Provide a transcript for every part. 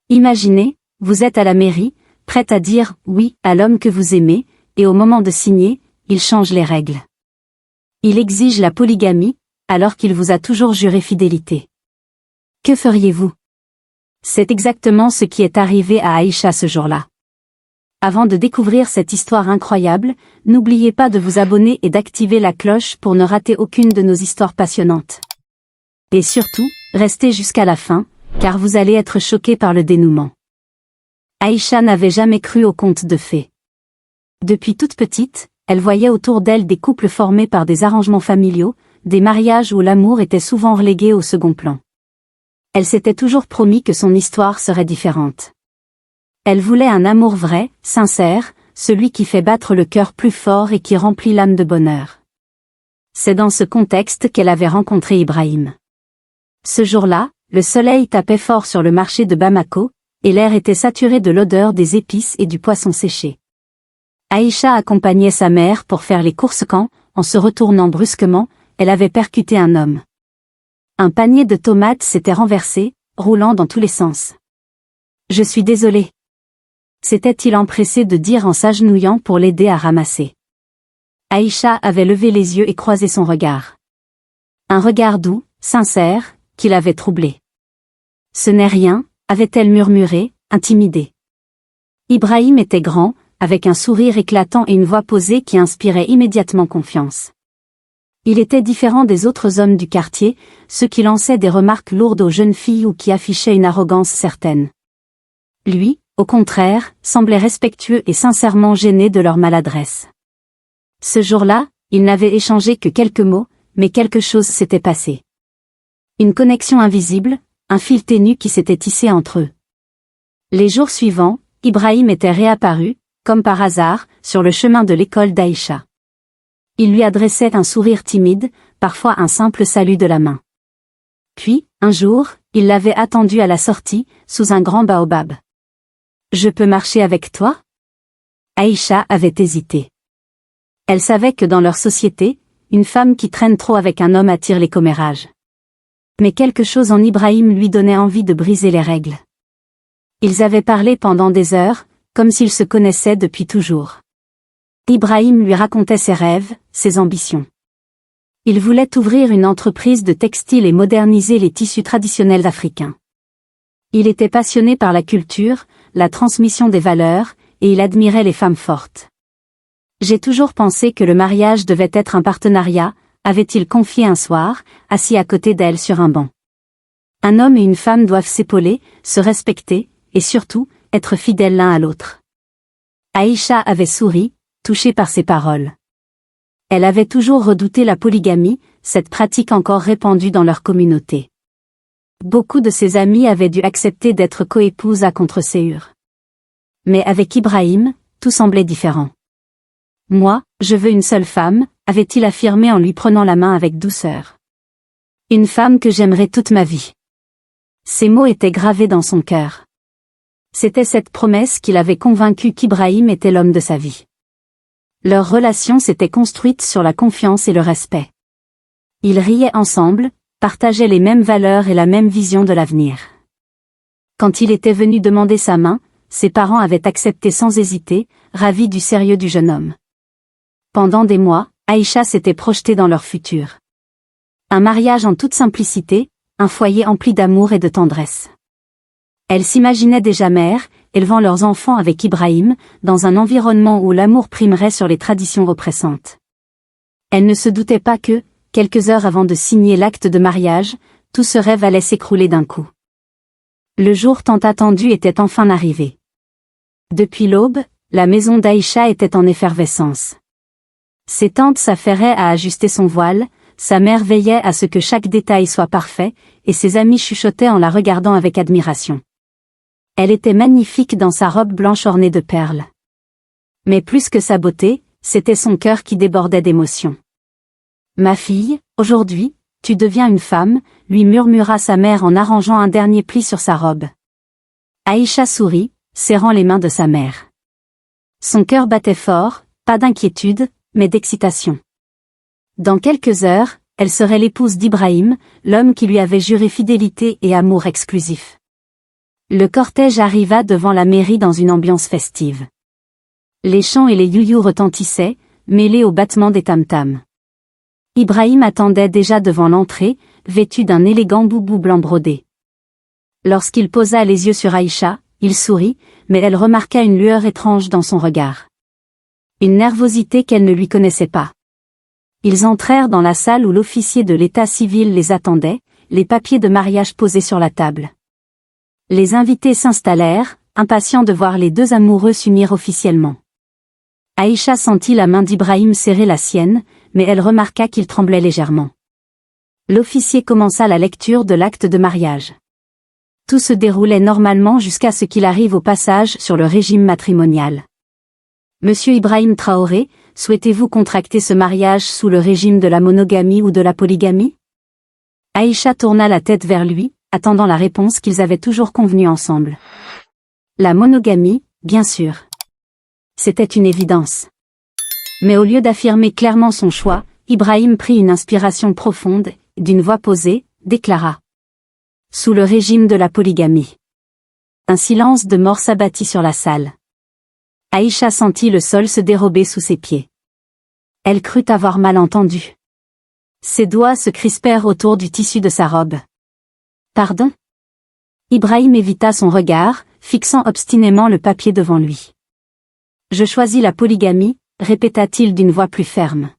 Imaginez, vous êtes à la mairie, prête à dire « oui » à l'homme que vous aimez, et au moment de signer, il change les règles. Il exige la polygamie, alors qu'il vous a toujours juré fidélité. Que feriez-vous? C'est exactement ce qui est arrivé à Aïcha ce jour-là. Avant de découvrir cette histoire incroyable, n'oubliez pas de vous abonner et d'activer la cloche pour ne rater aucune de nos histoires passionnantes. Et surtout, restez jusqu'à la fin, car vous allez être choqués par le dénouement. Aïcha n'avait jamais cru aux contes de fées. Depuis toute petite, elle voyait autour d'elle des couples formés par des arrangements familiaux, des mariages où l'amour était souvent relégué au second plan. Elle s'était toujours promis que son histoire serait différente. Elle voulait un amour vrai, sincère, celui qui fait battre le cœur plus fort et qui remplit l'âme de bonheur. C'est dans ce contexte qu'elle avait rencontré Ibrahim. Ce jour-là, le soleil tapait fort sur le marché de Bamako, et l'air était saturé de l'odeur des épices et du poisson séché. Aïcha accompagnait sa mère pour faire les courses quand, en se retournant brusquement, elle avait percuté un homme. Un panier de tomates s'était renversé, roulant dans tous les sens. « Je suis désolé. » s'était-il empressé de dire en s'agenouillant pour l'aider à ramasser. Aïcha avait levé les yeux et croisé son regard. Un regard doux, sincère, qui l'avait troublé. « Ce n'est rien », avait-elle murmuré, intimidée. Ibrahim était grand, avec un sourire éclatant et une voix posée qui inspirait immédiatement confiance. Il était différent des autres hommes du quartier, ceux qui lançaient des remarques lourdes aux jeunes filles ou qui affichaient une arrogance certaine. Lui, au contraire, semblait respectueux et sincèrement gêné de leur maladresse. Ce jour-là, ils n'avaient échangé que quelques mots, mais quelque chose s'était passé. Une connexion invisible, un fil ténu qui s'était tissé entre eux. Les jours suivants, Ibrahim était réapparu, comme par hasard, sur le chemin de l'école d'Aïcha. Il lui adressait un sourire timide, parfois un simple salut de la main. Puis, un jour, il l'avait attendu à la sortie, sous un grand baobab. « Je peux marcher avec toi ?» Aïcha avait hésité. Elle savait que dans leur société, une femme qui traîne trop avec un homme attire les commérages. Mais quelque chose en Ibrahim lui donnait envie de briser les règles. Ils avaient parlé pendant des heures, comme s'ils se connaissaient depuis toujours. Ibrahim lui racontait ses rêves, ses ambitions. Il voulait ouvrir une entreprise de textile et moderniser les tissus traditionnels africains. Il était passionné par la culture, la transmission des valeurs, et il admirait les femmes fortes. « J'ai toujours pensé que le mariage devait être un partenariat », avait-il confié un soir, assis à côté d'elle sur un banc. Un homme et une femme doivent s'épauler, se respecter, et surtout, être fidèles l'un à l'autre. Aïcha avait souri, touchée par ces paroles. Elle avait toujours redouté la polygamie, cette pratique encore répandue dans leur communauté. Beaucoup de ses amis avaient dû accepter d'être coépouses à contre-séhur. Mais avec Ibrahim, tout semblait différent. « Moi, je veux une seule femme », avait-il affirmé en lui prenant la main avec douceur. « Une femme que j'aimerai toute ma vie. » Ces mots étaient gravés dans son cœur. C'était cette promesse qui l'avait convaincu qu'Ibrahim était l'homme de sa vie. Leur relation s'était construite sur la confiance et le respect. Ils riaient ensemble, partageaient les mêmes valeurs et la même vision de l'avenir. Quand il était venu demander sa main, ses parents avaient accepté sans hésiter, ravis du sérieux du jeune homme. Pendant des mois, Aïcha s'était projetée dans leur futur. Un mariage en toute simplicité, un foyer empli d'amour et de tendresse. Elle s'imaginait déjà mère, élevant leurs enfants avec Ibrahim, dans un environnement où l'amour primerait sur les traditions oppressantes. Elle ne se doutait pas que, quelques heures avant de signer l'acte de mariage, tout ce rêve allait s'écrouler d'un coup. Le jour tant attendu était enfin arrivé. Depuis l'aube, la maison d'Aïcha était en effervescence. Ses tantes s'affairaient à ajuster son voile, sa mère veillait à ce que chaque détail soit parfait, et ses amis chuchotaient en la regardant avec admiration. Elle était magnifique dans sa robe blanche ornée de perles. Mais plus que sa beauté, c'était son cœur qui débordait d'émotion. « Ma fille, aujourd'hui, tu deviens une femme », lui murmura sa mère en arrangeant un dernier pli sur sa robe. Aïcha sourit, serrant les mains de sa mère. Son cœur battait fort, pas d'inquiétude, mais d'excitation. Dans quelques heures, elle serait l'épouse d'Ibrahim, l'homme qui lui avait juré fidélité et amour exclusif. Le cortège arriva devant la mairie dans une ambiance festive. Les chants et les you-you retentissaient, mêlés au battement des tam-tams. Ibrahim attendait déjà devant l'entrée, vêtu d'un élégant boubou blanc brodé. Lorsqu'il posa les yeux sur Aïcha, il sourit, mais elle remarqua une lueur étrange dans son regard. Une nervosité qu'elle ne lui connaissait pas. Ils entrèrent dans la salle où l'officier de l'état civil les attendait, les papiers de mariage posés sur la table. Les invités s'installèrent, impatients de voir les deux amoureux s'unir officiellement. Aïcha sentit la main d'Ibrahim serrer la sienne, mais elle remarqua qu'il tremblait légèrement. L'officier commença la lecture de l'acte de mariage. Tout se déroulait normalement jusqu'à ce qu'il arrive au passage sur le régime matrimonial. Monsieur Ibrahim Traoré, souhaitez-vous contracter ce mariage sous le régime de la monogamie ou de la polygamie? Aïcha tourna la tête vers lui, attendant la réponse qu'ils avaient toujours convenue ensemble. La monogamie, bien sûr. C'était une évidence. Mais au lieu d'affirmer clairement son choix, Ibrahim prit une inspiration profonde, et d'une voix posée, déclara. Sous le régime de la polygamie. Un silence de mort s'abattit sur la salle. Aïcha sentit le sol se dérober sous ses pieds. Elle crut avoir mal entendu. Ses doigts se crispèrent autour du tissu de sa robe. Pardon? Ibrahim évita son regard, fixant obstinément le papier devant lui. Je choisis la polygamie, répéta-t-il d'une voix plus ferme.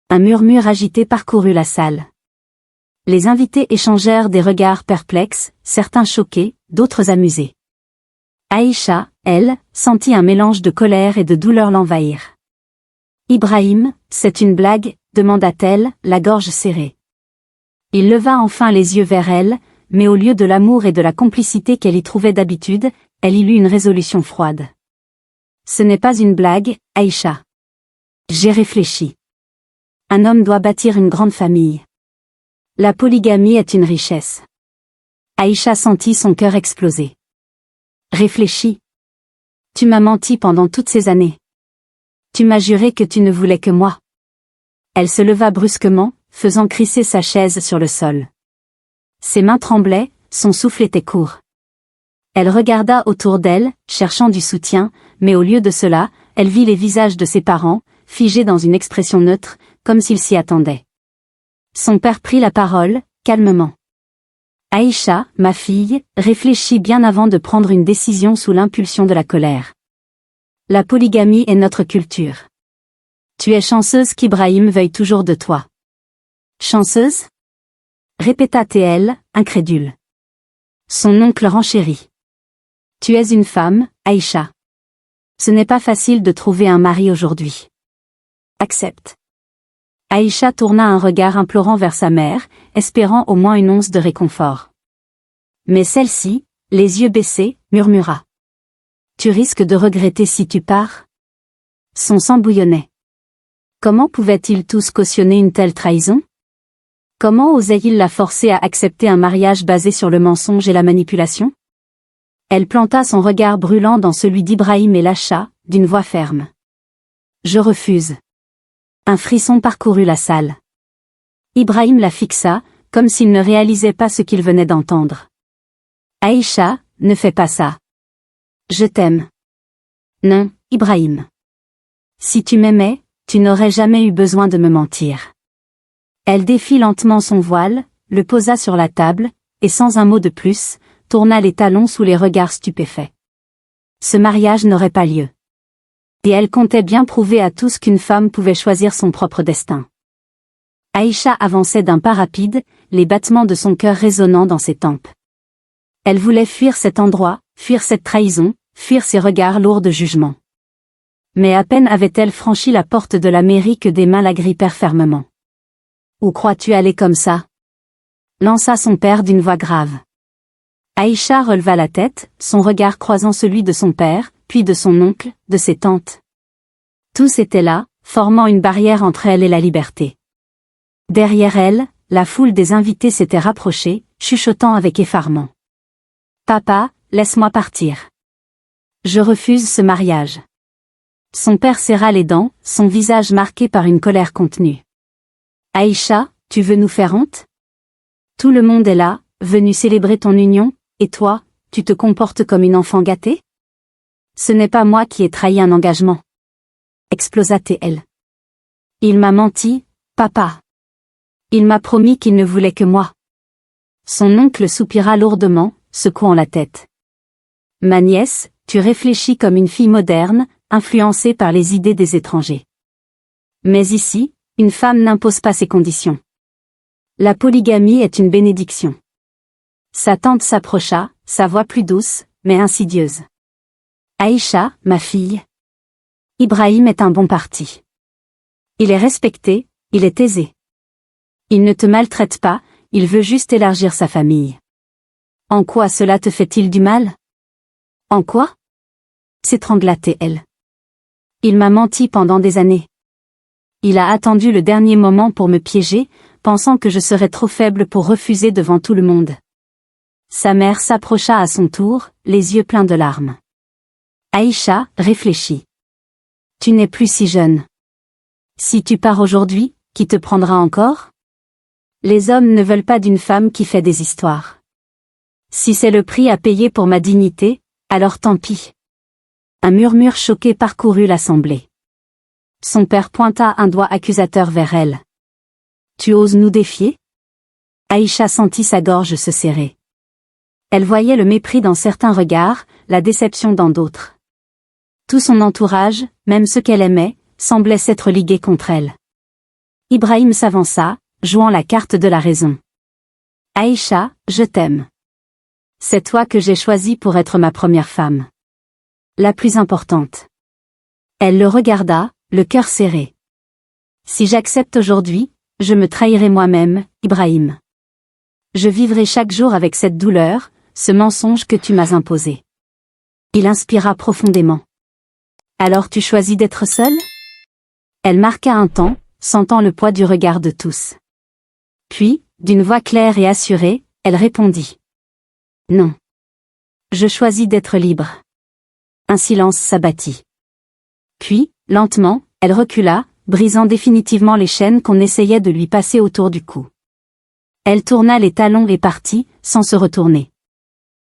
Un murmure agité parcourut la salle. Les invités échangèrent des regards perplexes, certains choqués, d'autres amusés. Aïcha, elle, sentit un mélange de colère et de douleur l'envahir. Ibrahim, c'est une blague, demanda-t-elle, la gorge serrée. Il leva enfin les yeux vers elle, mais au lieu de l'amour et de la complicité qu'elle y trouvait d'habitude, elle y lut une résolution froide. Ce n'est pas une blague, Aïcha. J'ai réfléchi. Un homme doit bâtir une grande famille. La polygamie est une richesse. Aïcha sentit son cœur exploser. Réfléchis. Tu m'as menti pendant toutes ces années. Tu m'as juré que tu ne voulais que moi. Elle se leva brusquement, faisant crisser sa chaise sur le sol. Ses mains tremblaient, son souffle était court. Elle regarda autour d'elle, cherchant du soutien, mais au lieu de cela, elle vit les visages de ses parents, figés dans une expression neutre, comme s'ils s'y attendaient. Son père prit la parole, calmement. Aïcha, ma fille, réfléchis bien avant de prendre une décision sous l'impulsion de la colère. La polygamie est notre culture. Tu es chanceuse qu'Ibrahim veuille toujours de toi. Chanceuse? Répéta-t-elle, incrédule. Son oncle renchérit. Tu es une femme, Aïcha. Ce n'est pas facile de trouver un mari aujourd'hui. Accepte. Aïcha tourna un regard implorant vers sa mère, espérant au moins une once de réconfort. Mais celle-ci, les yeux baissés, murmura. Tu risques de regretter si tu pars? Son sang bouillonnait. Comment pouvaient-ils tous cautionner une telle trahison? Comment osaient-ils la forcer à accepter un mariage basé sur le mensonge et la manipulation? Elle planta son regard brûlant dans celui d'Ibrahim et lâcha, d'une voix ferme. Je refuse. Un frisson parcourut la salle. Ibrahim la fixa, comme s'il ne réalisait pas ce qu'il venait d'entendre. Aïcha, ne fais pas ça. Je t'aime. Non, Ibrahim. Si tu m'aimais, tu n'aurais jamais eu besoin de me mentir. Elle défit lentement son voile, le posa sur la table, et sans un mot de plus, tourna les talons sous les regards stupéfaits. Ce mariage n'aurait pas lieu. Et elle comptait bien prouver à tous qu'une femme pouvait choisir son propre destin. Aïcha avançait d'un pas rapide, les battements de son cœur résonnant dans ses tempes. Elle voulait fuir cet endroit, fuir cette trahison, fuir ces regards lourds de jugement. Mais à peine avait-elle franchi la porte de la mairie que des mains l'agrippèrent fermement. Où crois-tu aller comme ça? Lança son père d'une voix grave. Aïcha releva la tête, son regard croisant celui de son père, puis de son oncle, de ses tantes. Tous étaient là, formant une barrière entre elle et la liberté. Derrière elle, la foule des invités s'était rapprochée, chuchotant avec effarement. Papa, laisse-moi partir. Je refuse ce mariage. Son père serra les dents, son visage marqué par une colère contenue. Aïcha, tu veux nous faire honte? Tout le monde est là, venu célébrer ton union, et toi, tu te comportes comme une enfant gâtée? Ce n'est pas moi qui ai trahi un engagement. Explosa-t-elle. Il m'a menti, papa. Il m'a promis qu'il ne voulait que moi. Son oncle soupira lourdement, secouant la tête. Ma nièce, tu réfléchis comme une fille moderne, influencée par les idées des étrangers. Mais ici, une femme n'impose pas ses conditions. La polygamie est une bénédiction. Sa tante s'approcha, sa voix plus douce, mais insidieuse. Aïcha, ma fille. Ibrahim est un bon parti. Il est respecté, il est aisé. Il ne te maltraite pas, il veut juste élargir sa famille. En quoi cela te fait-il du mal? En quoi? S'étrangla-t-elle. Il m'a menti pendant des années. Il a attendu le dernier moment pour me piéger, pensant que je serais trop faible pour refuser devant tout le monde. Sa mère s'approcha à son tour, les yeux pleins de larmes. Aïcha, réfléchis. Tu n'es plus si jeune. Si tu pars aujourd'hui, qui te prendra encore? Les hommes ne veulent pas d'une femme qui fait des histoires. Si c'est le prix à payer pour ma dignité, alors tant pis. Un murmure choqué parcourut l'assemblée. Son père pointa un doigt accusateur vers elle. Tu oses nous défier? Aïcha sentit sa gorge se serrer. Elle voyait le mépris dans certains regards, la déception dans d'autres. Tout son entourage, même ceux qu'elle aimait, semblait s'être ligué contre elle. Ibrahim s'avança, jouant la carte de la raison. Aïcha, je t'aime. C'est toi que j'ai choisi pour être ma première femme. La plus importante. Elle le regarda, le cœur serré. Si j'accepte aujourd'hui, je me trahirai moi-même, Ibrahim. Je vivrai chaque jour avec cette douleur, ce mensonge que tu m'as imposé. Il inspira profondément. Alors tu choisis d'être seule? Elle marqua un temps, sentant le poids du regard de tous. Puis, d'une voix claire et assurée, elle répondit. Non. Je choisis d'être libre. Un silence s'abattit. Puis, lentement, elle recula, brisant définitivement les chaînes qu'on essayait de lui passer autour du cou. Elle tourna les talons et partit, sans se retourner.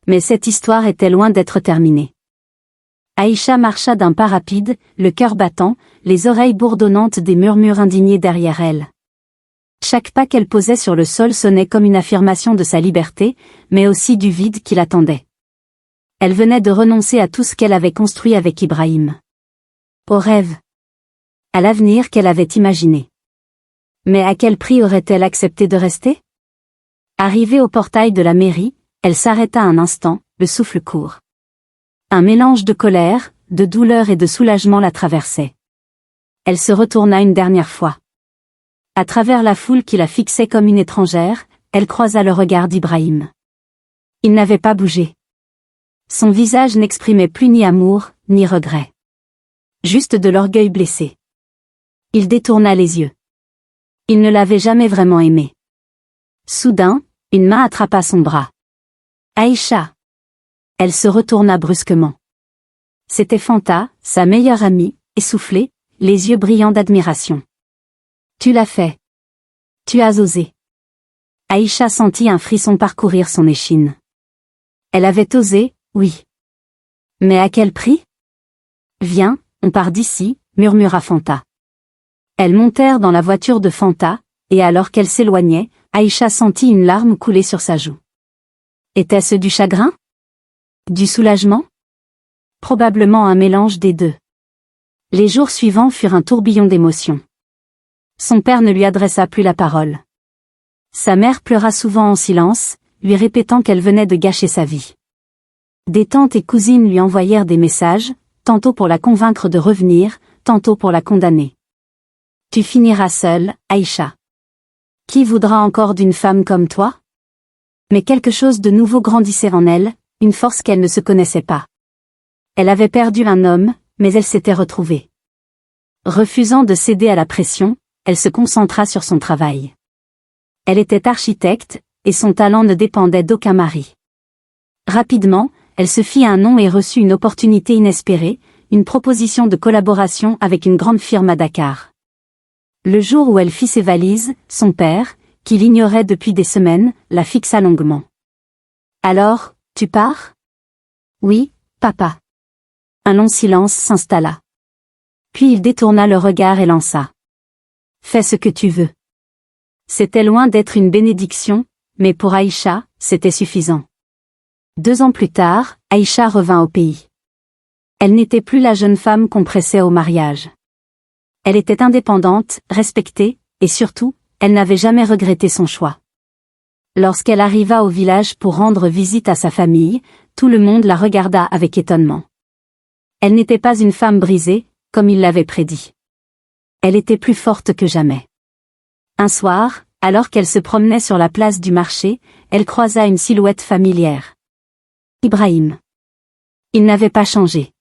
Mais cette histoire était loin d'être terminée. Aïcha marcha d'un pas rapide, le cœur battant, les oreilles bourdonnantes des murmures indignés derrière elle. Chaque pas qu'elle posait sur le sol sonnait comme une affirmation de sa liberté, mais aussi du vide qui l'attendait. Elle venait de renoncer à tout ce qu'elle avait construit avec Ibrahim. Au rêve. À l'avenir qu'elle avait imaginé. Mais à quel prix aurait-elle accepté de rester? Arrivée au portail de la mairie, elle s'arrêta un instant, le souffle court. Un mélange de colère, de douleur et de soulagement la traversait. Elle se retourna une dernière fois. À travers la foule qui la fixait comme une étrangère, elle croisa le regard d'Ibrahim. Il n'avait pas bougé. Son visage n'exprimait plus ni amour, ni regret. Juste de l'orgueil blessé. Il détourna les yeux. Il ne l'avait jamais vraiment aimée. Soudain, une main attrapa son bras. Aïcha. Elle se retourna brusquement. C'était Fanta, sa meilleure amie, essoufflée, les yeux brillants d'admiration. Tu l'as fait. Tu as osé. Aïcha sentit un frisson parcourir son échine. Elle avait osé, oui. Mais à quel prix? Viens, on part d'ici, murmura Fanta. Elles montèrent dans la voiture de Fanta, et alors qu'elle s'éloignait, Aïcha sentit une larme couler sur sa joue. Était-ce du chagrin? Du soulagement? Probablement un mélange des deux. Les jours suivants furent un tourbillon d'émotions. Son père ne lui adressa plus la parole. Sa mère pleura souvent en silence, lui répétant qu'elle venait de gâcher sa vie. Des tantes et cousines lui envoyèrent des messages, tantôt pour la convaincre de revenir, tantôt pour la condamner. Tu finiras seule, Aïcha. Qui voudra encore d'une femme comme toi? Mais quelque chose de nouveau grandissait en elle, une force qu'elle ne se connaissait pas. Elle avait perdu un homme, mais elle s'était retrouvée. Refusant de céder à la pression, elle se concentra sur son travail. Elle était architecte, et son talent ne dépendait d'aucun mari. Rapidement, elle se fit un nom et reçut une opportunité inespérée, une proposition de collaboration avec une grande firme à Dakar. Le jour où elle fit ses valises, son père, qui l'ignorait depuis des semaines, la fixa longuement. Alors, tu pars? Oui, papa. Un long silence s'installa. Puis il détourna le regard et lança. Fais ce que tu veux. C'était loin d'être une bénédiction, mais pour Aïcha, c'était suffisant. 2 ans plus tard, Aïcha revint au pays. Elle n'était plus la jeune femme qu'on pressait au mariage. Elle était indépendante, respectée, et surtout, elle n'avait jamais regretté son choix. Lorsqu'elle arriva au village pour rendre visite à sa famille, tout le monde la regarda avec étonnement. Elle n'était pas une femme brisée, comme il l'avait prédit. Elle était plus forte que jamais. Un soir, alors qu'elle se promenait sur la place du marché, elle croisa une silhouette familière. Ibrahim. Il n'avait pas changé.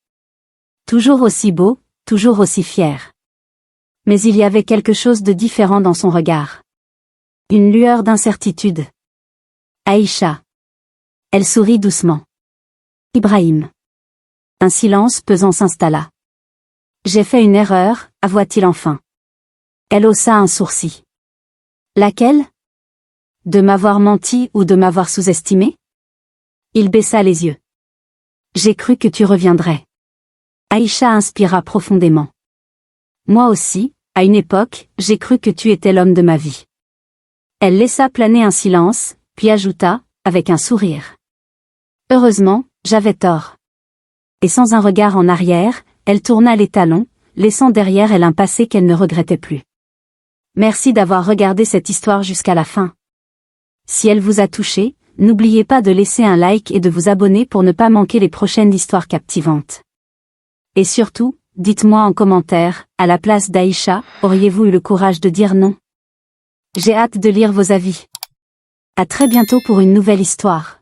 Toujours aussi beau, toujours aussi fier. Mais il y avait quelque chose de différent dans son regard. Une lueur d'incertitude. Aïcha. Elle sourit doucement. Ibrahim. Un silence pesant s'installa. J'ai fait une erreur, avoua-t-il enfin. Elle haussa un sourcil. Laquelle? De m'avoir menti ou de m'avoir sous-estimé? Il baissa les yeux. J'ai cru que tu reviendrais. Aïcha inspira profondément. Moi aussi, à une époque, j'ai cru que tu étais l'homme de ma vie. Elle laissa planer un silence, puis ajouta, avec un sourire. Heureusement, j'avais tort. Et sans un regard en arrière, elle tourna les talons, laissant derrière elle un passé qu'elle ne regrettait plus. Merci d'avoir regardé cette histoire jusqu'à la fin. Si elle vous a touché, n'oubliez pas de laisser un like et de vous abonner pour ne pas manquer les prochaines histoires captivantes. Et surtout, dites-moi en commentaire, à la place d'Aïcha, auriez-vous eu le courage de dire non? J'ai hâte de lire vos avis. À très bientôt pour une nouvelle histoire.